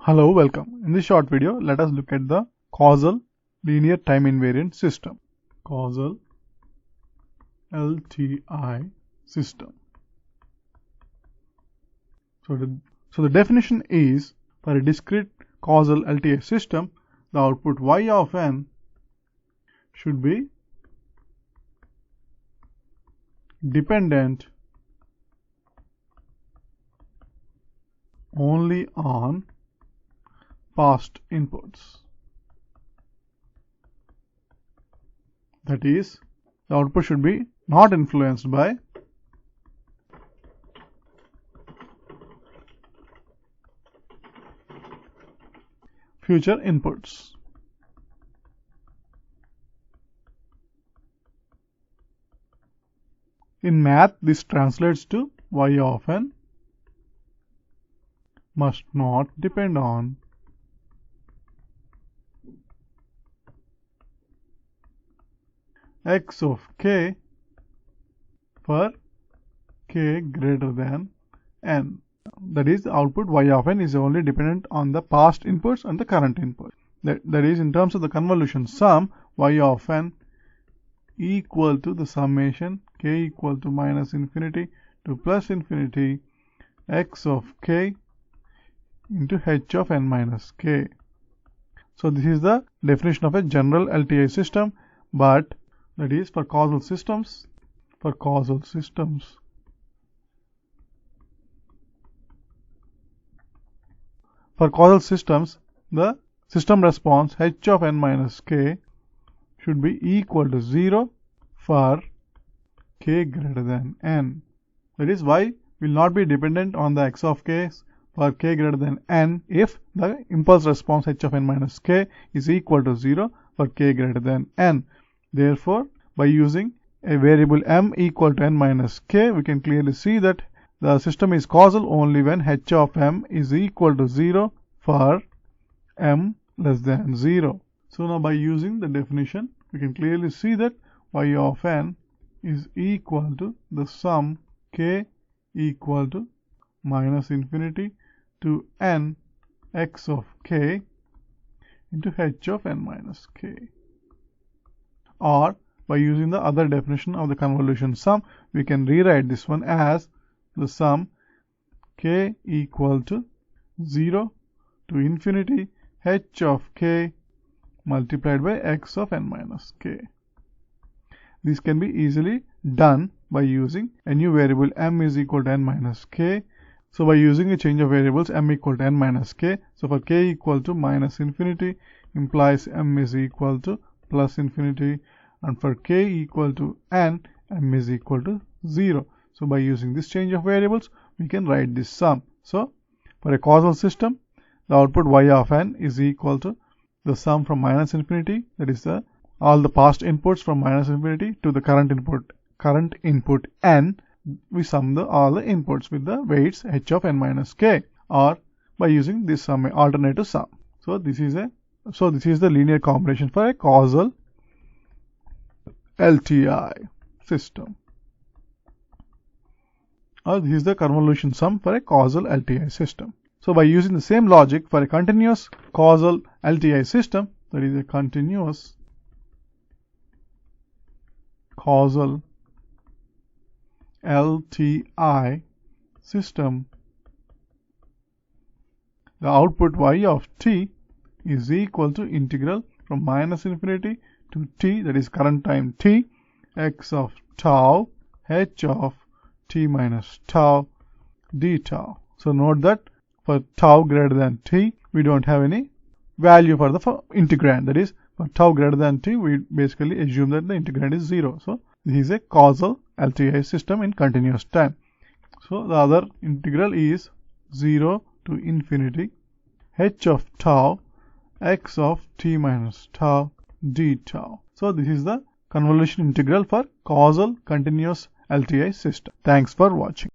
Hello, welcome. In this short video, let us look at the causal linear time invariant system. Causal LTI system. So the definition is, for a discrete causal LTI system, the output y of n should be dependent only on past inputs. That is, the output should be not influenced by future inputs. In math, this translates to y of n must not depend on x of k for k greater than n. That is, the output y of n is only dependent on the past inputs and the current input. That is, in terms of the convolution sum, y of n equal to the summation k equal to minus infinity to plus infinity x of k into h of n minus k. So this is the definition of a general LTI system, but that is for causal systems. For causal systems, the system response h of n minus k should be equal to 0 for k greater than n. That is, y will not be dependent on the x of k for k greater than n if the impulse response h of n minus k is equal to 0 for k greater than n. Therefore, by using a variable m equal to n minus k, we can clearly see that the system is causal only when h of m is equal to 0 for m less than 0. So now by using the definition, we can clearly see that y of n is equal to the sum k equal to minus infinity to n x of k into h of n minus k. Or by using the other definition of the convolution sum, we can rewrite this one as the sum k equal to 0 to infinity h of k multiplied by x of n minus k. This can be easily done by using a new variable m is equal to n minus k. So by using a change of variables m equal to n minus k, so for k equal to minus infinity implies m is equal to plus infinity, and for k equal to n, m is equal to 0. So by using this change of variables, we can write this sum. So for a causal system, the output y of n is equal to the sum from minus infinity, that is all the past inputs from minus infinity to the current input n. We sum all the inputs with the weights h of n minus k, or by using this sum alternative sum. So this is the linear combination for a causal LTI system, or this is the convolution sum for a causal LTI system. So by using the same logic for a continuous causal LTI system, that is a continuous causal LTI system, the output y of t is equal to integral from minus infinity to t, that is current time t, x of tau h of t minus tau d tau. So note that for tau greater than t, we don't have any value for the integrand. That is, for tau greater than t, we basically assume that the integrand is 0. So this is a causal LTI system in continuous time. So the other integral is 0 to infinity h of tau x of t minus tau d tau. So this is the convolution integral for causal continuous LTI system. Thanks for watching.